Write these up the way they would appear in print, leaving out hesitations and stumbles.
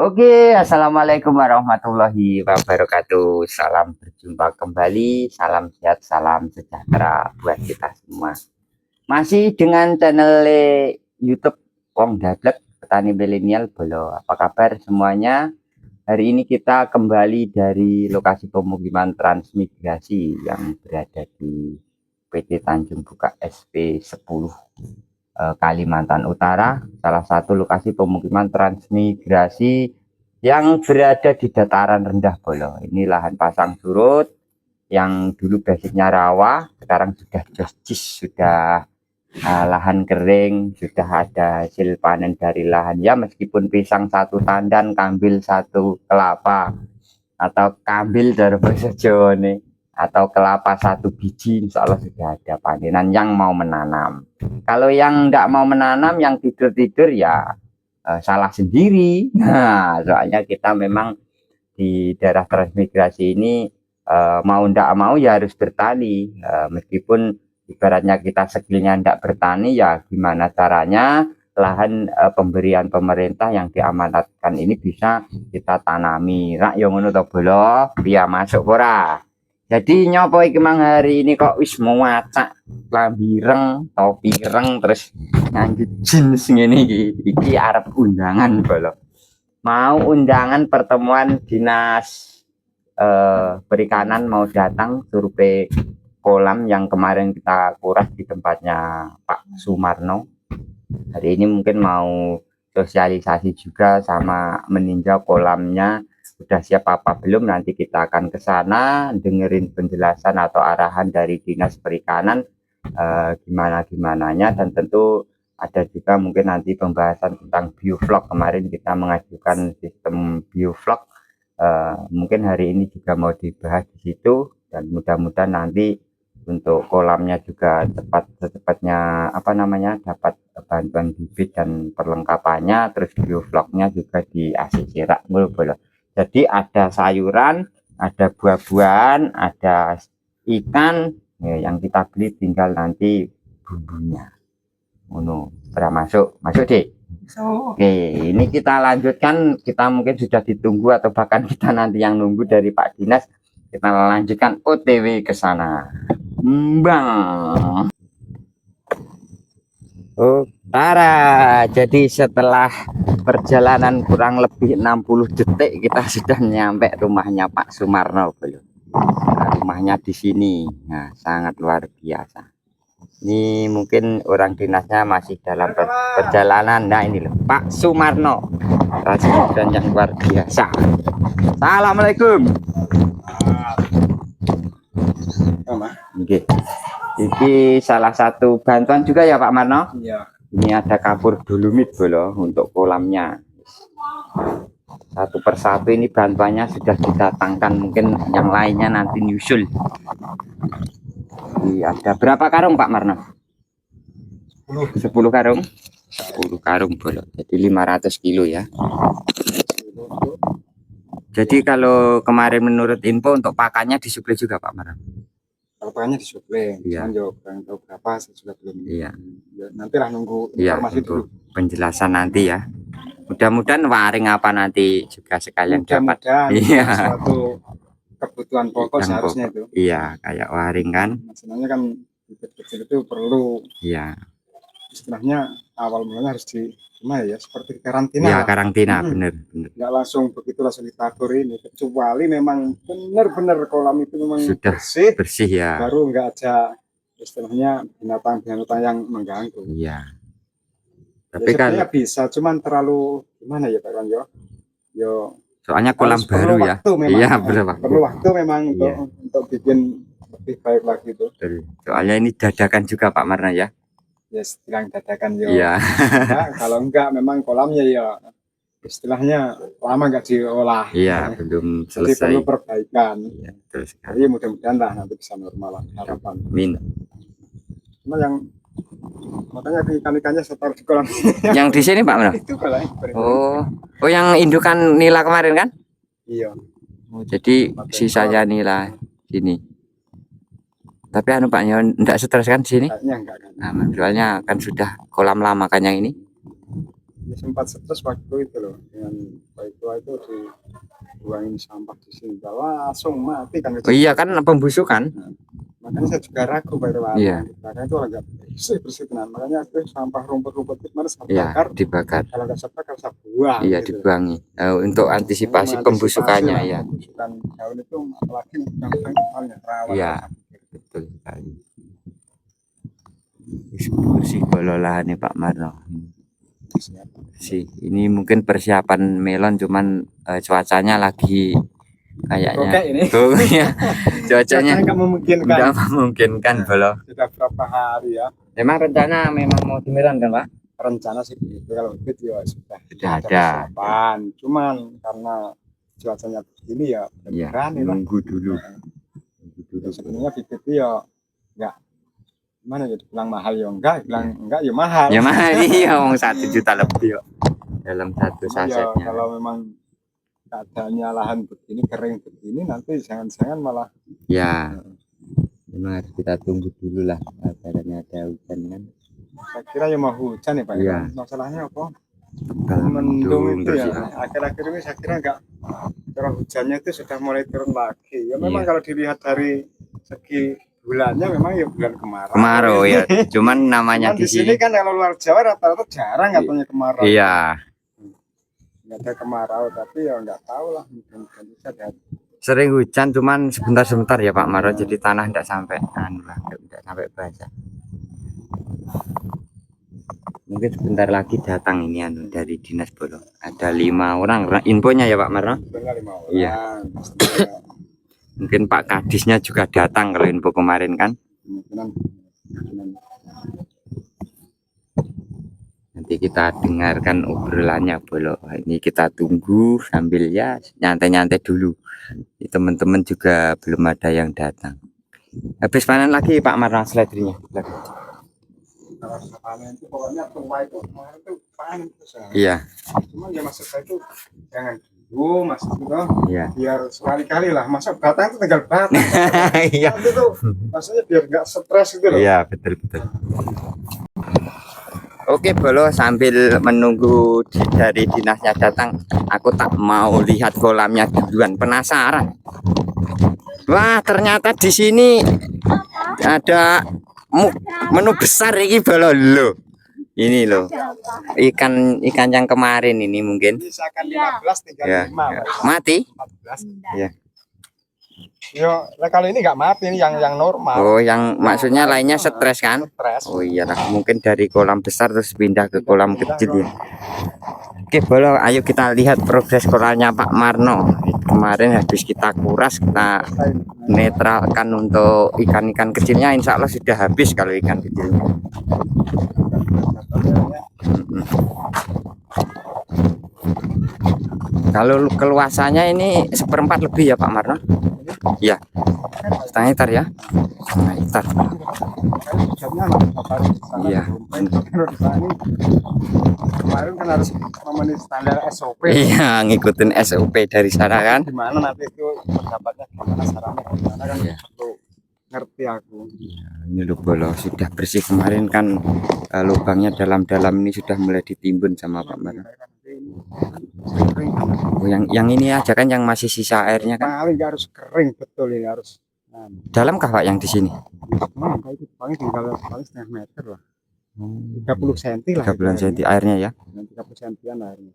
Oke, assalamualaikum warahmatullahi wabarakatuh. Salam berjumpa kembali, salam sehat, salam sejahtera buat kita semua. Masih dengan channel YouTube Wong Dablek Petani Milenial Bolo. Apa kabar semuanya? Hari ini kita kembali dari lokasi pemukiman transmigrasi yang berada di PT Tanjung Buka SP 10 Kalimantan Utara, salah satu lokasi pemukiman transmigrasi yang berada di dataran rendah Bolo. Ini lahan pasang surut yang dulu basicnya rawa, sekarang sudah jostis, sudah lahan kering, sudah ada hasil panen dari lahan. Ya meskipun pisang satu tandan, kambil satu kelapa, atau kambil dari bahasa Jawa nih, atau kelapa satu biji, insya Allah sudah ada panenan yang mau menanam. Kalau yang tidak mau menanam, yang tidur-tidur ya salah sendiri. Nah, soalnya kita memang di daerah transmigrasi ini mau tidak mau ya harus bertani. Meskipun ibaratnya kita skillnya tidak bertani, ya gimana caranya lahan pemberian pemerintah yang diamanatkan ini bisa kita tanami. Rak yang ngono to Bolo, biar masuk ora. Jadi nyopo iki mang hari ini kok wis muacak klambi ireng, topi ireng, terus nganggo jeans ngene iki arep undangan Bolo. Mau undangan pertemuan dinas perikanan mau datang survei kolam yang kemarin kita kuras di tempatnya Pak Sumarno. Hari ini mungkin mau sosialisasi juga sama meninjau kolamnya sudah siap apa belum. Nanti kita akan ke sana dengerin penjelasan atau arahan dari dinas perikanan gimana-gimananya, dan tentu ada juga mungkin nanti pembahasan tentang biovlog. Kemarin kita mengajukan sistem biovlog, mungkin hari ini juga mau dibahas di situ, dan mudah-mudahan nanti untuk kolamnya juga secepatnya dapat bantuan bibit dan perlengkapannya, terus biovlognya juga di ACC rak Bolo. Jadi ada sayuran, ada buah-buahan, ada ikan ya, yang kita beli tinggal nanti bumbunya. Sudah masuk deh. Oke, ini kita lanjutkan. Kita mungkin sudah ditunggu atau bahkan kita nanti yang nunggu dari Pak Dinas. Kita lanjutkan OTW ke sana. Bang. Tara, jadi setelah perjalanan kurang lebih 60 detik kita sudah nyampe rumahnya Pak Sumarno belum. Nah, rumahnya di sini. Nah, sangat luar biasa. Ini mungkin orang dinasnya masih dalam perjalanan. Nah, ini loh Pak Sumarno, dan yang luar biasa. Assalamualaikum. Oke. Ini salah satu bantuan juga ya Pak Marno. Iya. Ini ada kapur dolomit Bolo untuk kolamnya. Satu persatu ini bantuannya sudah didatangkan, mungkin yang lainnya nanti nyusul. Ini ada berapa karung Pak Marno? 10 karung. 10 karung Bolo. Jadi 500 kilo ya. Jadi kalau kemarin menurut info untuk pakannya disuplai juga Pak Marno? Pakannya disuplai, iya. Jangan tahu berapa, saya juga belum. Iya. Ya, nanti lah nunggu iya, informasi dulu. Penjelasan nanti ya. Mudah-mudahan waring apa nanti juga sekalian dapat. Iya. Suatu kebutuhan pokok seharusnya itu. Iya, kayak waring kan. Sebenarnya kan kecil itu perlu. Iya. Istilahnya awal mulanya harus di gimana ya, seperti karantina. Iya, karantina, bener. Nggak langsung begitu langsung ditabur ini, kecuali memang benar-benar kolam itu memang sudah bersih ya. Baru nggak ada istilahnya binatang-binatang yang mengganggu. Iya. Tapi ya, kalau bisa, cuman terlalu gimana ya Pak Ranjo? Yo. Soalnya kolam baru ya. Iya, benar. Perlu waktu memang untuk bikin lebih baik lagi itu. Soalnya ini dadakan juga Pak Marna ya. Ya, sedang dadakan yo. Iya. Nah, kalau enggak memang kolamnya ya istilahnya lama nggak diolah. Iya, belum selesai. Jadi perlu perbaikan. Iya, terus. Jadi mudah-mudahan lah nanti bisa normal harapan. Amin. Cuma yang makanya ikan-ikannya setor di kolam. Yang di sini Pak Marna? Itu kalau Oh, yang indukan nila kemarin kan? Iya. Jadi sisanya nila sini. Tapi anu Pak, enggak stres kan di sini? Enggak. Nah, soalnya kan sudah kolam lama kan yang ini. Ya, sempat stres waktu itu loh dengan itu itu dibuangin sampah di sini, langsung mati kan. Oh iya kan pembusukan. Makanya saya juga ragu Pak Irwan. Iya. Karena itu agak bersih tenan. Makanya itu sampah rumput-rumput itu harus Iya, bakar. dibakar. Kalau nggak sebakar saya buang. Iya, gitu. dibuangi. Untuk antisipasi pembusukannya lah, ya. Pembusukan daun itu apalagi yang rawan. Iya, betul sekali. Bersih lahan nih Pak Marno. Sih, ini mungkin persiapan melon, cuman cuacanya lagi kayaknya. Oke ini. Ya, cuacanya nggak memungkinkan. Nggak memungkinkan belum. Sudah berapa hari ya? Memang rencana memang mau di Melon kan Pak? Rencana sih gitu, kalau gitu ya sudah ada. persiapan. Cuman karena cuacanya begini ya berani lah. Nunggu dulu. Sebenarnya bibit ya enggak mana ya, bilang mahal ya enggak, bilang enggak ya mahal. Ya mahal iya, ngomong 1 juta lebih yuk dalam satu Ya, sasetnya. kalau memang keadaannya lahan begini, kering begini, nanti jangan-jangan malah ya memang harus kita tunggu dulu lah agarnya ada hujan kan. Saya kira ya mau hujan ya Pak. Iya. Masalahnya apa? Mendung itu terus ya. Akhir-akhir ini saya kira enggak, curah hujannya itu sudah mulai turun lagi. Ya memang kalau dilihat dari segi bulannya memang ya bulan kemarau ya. Cuman namanya di sini kan kalau luar Jawa rata-rata jarang katanya kemarau. Iya. Nggak ada kemarau, tapi ya nggak tahu lah, mungkin bisa ada. Sering hujan cuman sebentar-sebentar ya Pak Maro, jadi tanah enggak sampai enggak sampai basah. Mungkin sebentar lagi datang ini dari Dinas Bolo. Ada 5 orang infonya ya Pak Maro. 5 orang. Iya. Mungkin Pak Kadisnya juga datang kalau info kemarin kan. Nanti kita dengarkan obrolannya Bolo. Ini kita tunggu sambil ya nyantai-nyantai dulu. Teman-teman juga belum ada yang datang. Habis panen lagi Pak Marno seledrinya. Panen itu pokoknya tua itu kemarin tuh panen terus. Iya. Cuma ya maksud saya itu jangan dulu mas itu iya. Biar sekali-kali lah, masa batang itu tinggal batang. Iya. Itu maksudnya biar nggak stres gitu loh. Iya betul. Oke Bolo, sambil menunggu dari dinasnya datang, aku tak mau lihat kolamnya duluan, penasaran. Wah ternyata di sini ada menu besar ini Bolo loh. Ini loh ikan yang kemarin ini mungkin. Misalkan 15 tinggal ya. 5. Mati? 14. Ya. Yo, nah kalau ini nggak mati, ini yang normal. Oh, yang maksudnya lainnya stres kan? Stres. Oh iyalah, mungkin dari kolam besar terus pindah ke kolam kecil ya. Oke, Bolo, ayo kita lihat progres kolamnya Pak Marno. Kemarin habis kita kuras, kita netralkan untuk ikan-ikan kecilnya. Insya Allah sudah habis kalau ikan kecilnya. Kalau keluasannya ini 1/4 lebih ya Pak Marno? Iya, 1/2 hektar ya. 1/2 hektar. Iya. Kemarin kan harus memenuhi standar SOP. Iya, ngikutin SOP dari sana kan. Gimana nanti itu pendapatnya gimana, sarannya gimana kan perlu ngerti aku. Ya, ini loh Bolo, sudah bersih kemarin kan lubangnya dalam-dalam ini sudah mulai ditimbun sama Pak Marno. Oh, yang ini aja kan yang masih sisa airnya kan? Paling harus kering betul ini harus. Dalam kah Pak yang di sini? Itu paling tinggal setengah meter lah. 30 cm lah. 30 cm airnya ya? 30 cm airnya.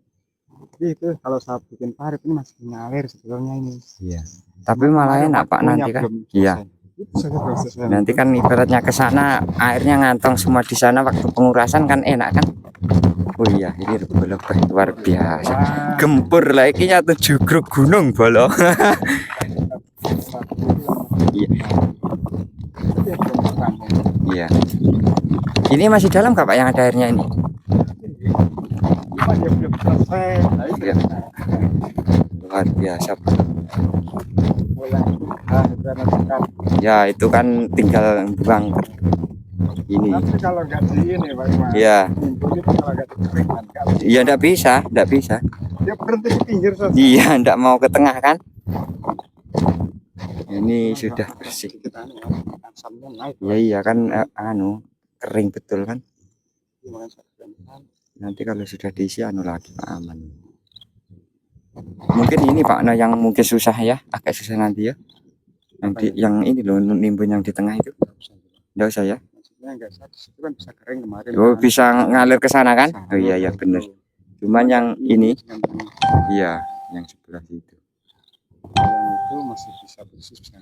Jadi itu kalau saya bikin parit ini masih ngalir sebetulnya ini. Iya. Tapi malah enak Pak nanti kan? Iya. Nanti kan ibaratnya ke sana airnya ngantong semua di sana, waktu pengurasan kan enak kan? Oh iya, ini lebih luar biasa. Gempur lah ini atau jugruk gunung Bolo. Iya. Iya. Ini masih dalam kah Pak yang ada airnya ini? Iya. Luar biasa. Ya itu kan tinggal buang ini. Tapi kalau nggak di ini Pak Iman. Iya. Kalau nggak dikeringkan, Iya enggak bisa. dia berhenti di pinggir saja. Iya, enggak mau ke tengah kan? Ini sudah bersih. Ya iya kan kering betul kan? Nanti kalau sudah diisi lagi Pak aman. Mungkin ini Pak, nah yang mungkin susah ya, agak susah nanti ya. Nanti yang ini loh nimbun yang di tengah itu. Enggak usah ya. Maksudnya enggak usah, di situ kan bisa kering kemarin. Oh, kan. bisa ngalir ke sana kan? Bisa Oh iya ya bener. Cuman yang ini iya, yang sebelah itu. yang itu masih bisa bersih bisa.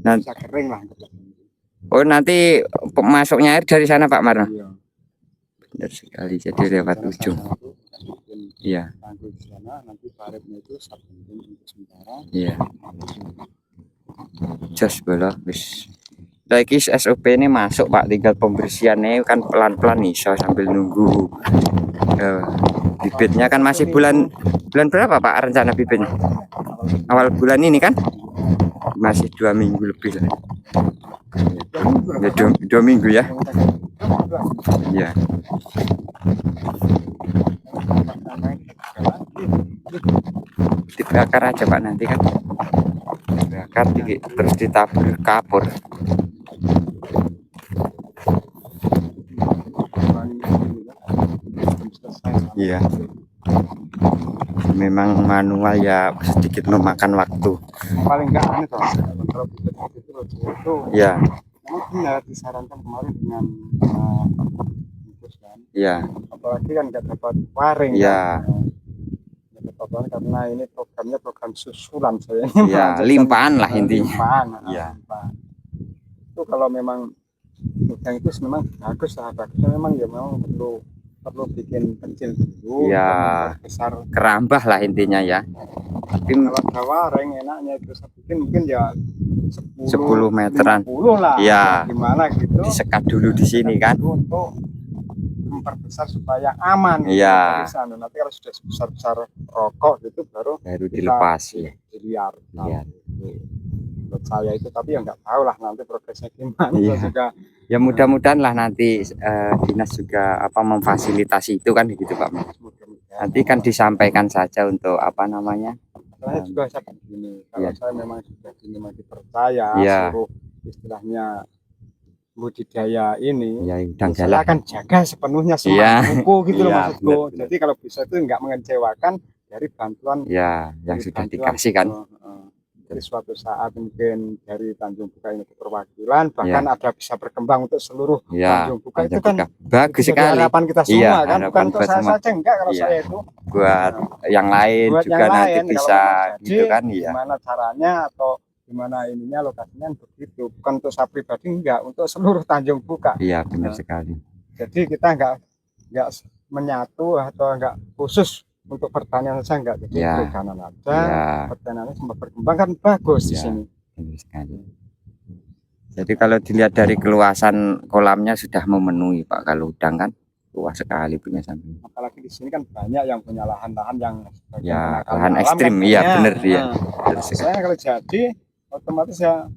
Nah, Bisa kering lah. oh nanti masuknya air dari sana Pak Marno. Iya. Benar sekali. Jadi lewat ujung. Iya. Tanggul di sana, nanti baretnya itu sabuntin untuk sementara. Iya. Jos bola wis. Lagi SOP ini masuk Pak, tinggal pembersihannya kan pelan-pelan nih, so, sambil nunggu bibitnya kan masih bulan berapa Pak rencana bibitnya? Awal bulan ini kan? Masih 2 minggu lebih lah. Ya, 2 minggu ya. Iya. Dibakar aja Pak nanti kan. Dibakar terus ditabur kapur. Iya. Memang manual ya sedikit memakan waktu. Paling enggak aneh toh. Kalau itu ya. Memang benar disarankan kemarin dengan kan. Iya. Apalagi kan nggak dapat waring. Iya. Nggak dapat waring karena ini programnya program susulan saya. Iya, limpahan lah intinya. Limpahan. Iya. Itu kalau memang yang itu memang bagus lah, bagusnya memang ya memang perlu bikin kecil dulu, ya besar kerambah lah intinya ya. Tapi kalau ada waring enaknya itu saya bikin mungkin ya 10 meteran 50 lah ya, gimana gitu disekat dulu di sini kan untuk memperbesar supaya aman ya. Nanti kalau sudah besar rokok gitu baru dilepas ya, diliar ya. Menurut saya itu, tapi ya nggak tahu lah nanti progresnya gimana. Iya. Juga ya mudah-mudahan lah nanti dinas juga memfasilitasi itu kan gitu Pak. Nanti kan disampaikan saja untuk apa namanya. Saya juga saya begini, kalau ya. saya memang sudah masih percaya ya. Suruh istilahnya budidaya ini, ya, saya akan jaga sepenuhnya semua buku gitu loh maksudku. Benar. Jadi kalau bisa itu nggak mengecewakan dari bantuan ya yang sudah dikasih kan. Jadi suatu saat mungkin dari Tanjung Buka ini perwakilan bahkan ada bisa berkembang untuk seluruh Tanjung Buka itu kan bagus sekali. Harapan kita semua kan, bukan untuk saya saja enggak kalau saya itu buat yang lain buat juga yang nanti lain, bisa gitu kan ya. Gimana caranya atau gimana ininya lokasinya begitu, bukan untuk saya pribadi enggak, untuk seluruh Tanjung Buka. Iya benar sekali. Jadi kita enggak menyatu atau enggak khusus untuk pertanian saja enggak, jadi perikanan aja, pertaniannya sempat berkembang kan bagus di sini. Sekali. Jadi kalau dilihat dari keluasan kolamnya sudah memenuhi Pak, kalau udang kan luas sekali punya samping. Apalagi di sini kan banyak yang punya lahan-lahan yang lahan ekstrim, iya benar ya. Saya kalau jadi otomatis ya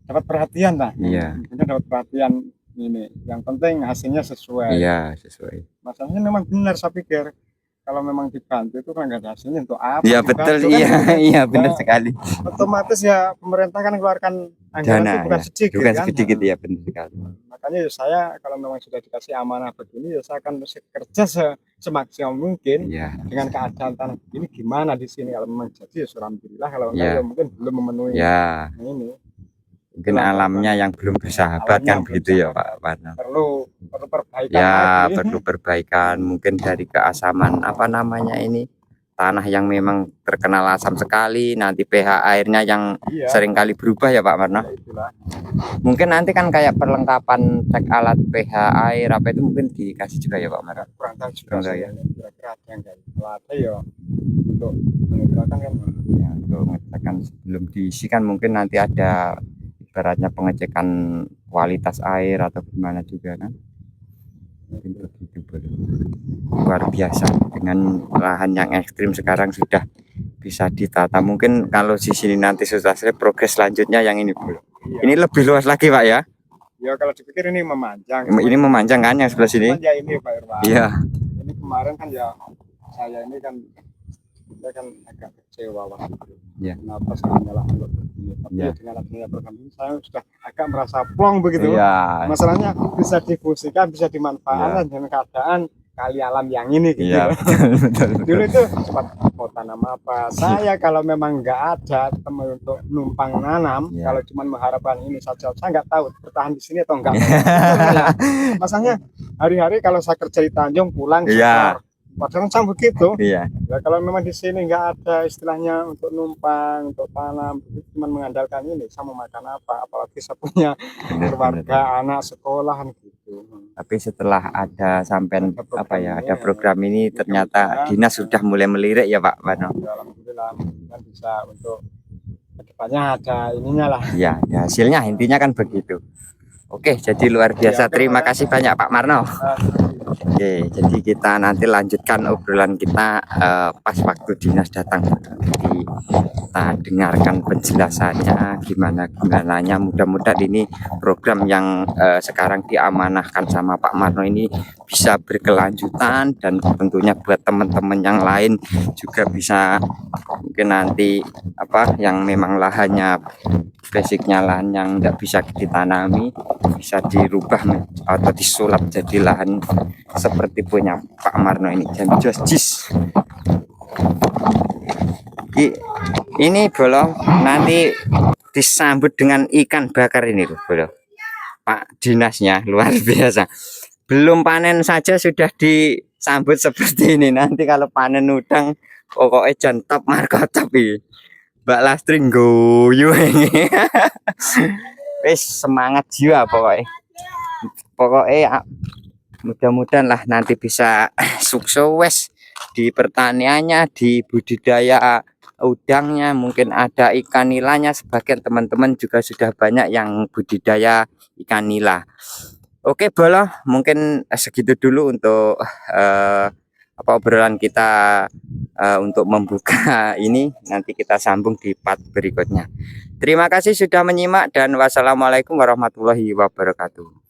dapat perhatian lah. Iya. Dapat perhatian ini. Yang penting hasilnya sesuai. Iya sesuai. Masalahnya memang benar saya pikir. Kalau memang dibantu itu kan nggak ada hasilnya untuk apa? Iya betul, iya benar sekali. Otomatis ya pemerintah kan keluarkan anggaran itu bukan sedikit kan? Sedikit ya benar sekali. Makanya ya saya kalau memang sudah dikasih amanah begini ya saya akan bekerja semaksimal mungkin dengan keadaan tanah begini gimana di sini. Kalau memang jadi ya alhamdulillah, kalau enggak ya mungkin belum memenuhi ini. Mungkin alamnya yang belum bersahabat kan begitu ya Pak Warno. Perlu perbaikan lagi. Perlu perbaikan, mungkin dari keasaman apa namanya ini, tanah yang memang terkenal asam sekali, nanti pH airnya yang sering kali berubah ya Pak Warno. Mungkin nanti kan kayak perlengkapan cek alat pH air apa itu mungkin dikasih juga ya Pak Warno. Kurang tahu juga ya. Kira-kira ada yang alatnya ya untuk menetapkan kan ya, untuk mengecekkan sebelum diisi kan mungkin nanti ada ibaratnya pengecekan kualitas air atau gimana juga kan, mungkin begitu. Luar biasa dengan lahan yang ekstrim sekarang sudah bisa ditata. Mungkin kalau di sini nanti sudah selesai, progres selanjutnya yang ini belum. Ini lebih luas lagi Pak ya. Ya kalau dipikir ini memanjang. Ini memanjang kan yang sebelah sini. Ya ini Pak Irwan. Iya. Ini kemarin kan ya saya ini kan agak kecewa waktu itu. Kenapa saya menyalahkan begini? Tapi dengan adanya program ini saya sudah agak merasa plong begitu. Masalahnya bisa difungsikan, bisa dimanfaatkan dengan keadaan kali alam yang ini gitu. Iya, betul. Dulu itu sempat mau tanam apa. Saya kalau memang nggak ada teman untuk numpang nanam, Iya. kalau cuma mengharapkan ini saja, saya nggak tahu bertahan di sini atau enggak. Masanya hari-hari kalau saya kerja di Tanjung pulang Iya. padahal sama begitu. Iya. Ya kalau memang di sini nggak ada istilahnya untuk numpang, untuk tanam, cuma mengandalkan ini, sama makan apa, apalagi saya punya keluarga, anak sekolahan gitu. Tapi setelah ada sampai apa ya, ada program ini Ya, ternyata dinas sudah mulai melirik ya Pak Mano. ya, alhamdulillah kan bisa untuk kedepannya ada ininya lah. Ya, hasilnya intinya kan begitu. Oke, jadi luar biasa. Terima kasih banyak Pak Marno. Oke, jadi kita nanti lanjutkan obrolan kita pas waktu dinas datang. Jadi kita dengarkan penjelasannya gimana gunanya. Mudah-mudahan ini program yang sekarang diamanahkan sama Pak Marno ini bisa berkelanjutan, dan tentunya buat teman-teman yang lain juga bisa mungkin nanti apa yang memang lahannya basicnya lahan yang tidak bisa ditanami bisa dirubah atau disulap jadi lahan seperti punya Pak Marno ini. Jis. Ini bolong nanti disambut dengan ikan bakar ini loh, bolong. Pak dinasnya luar biasa. Belum panen saja sudah disambut seperti ini. Nanti kalau panen udang pokoknya jantap markotop ini. Mbak Lastri guyu ini. Wis semangat jiwa pokoknya mudah-mudahan lah nanti bisa sukses di pertaniannya, di budidaya udangnya, mungkin ada ikan nilanya. Sebagian teman-teman juga sudah banyak yang budidaya ikan nila. Oke Bolo, mungkin segitu dulu untuk obrolan kita untuk membuka ini. Nanti kita sambung di part berikutnya. Terima kasih sudah menyimak dan wassalamualaikum warahmatullahi wabarakatuh.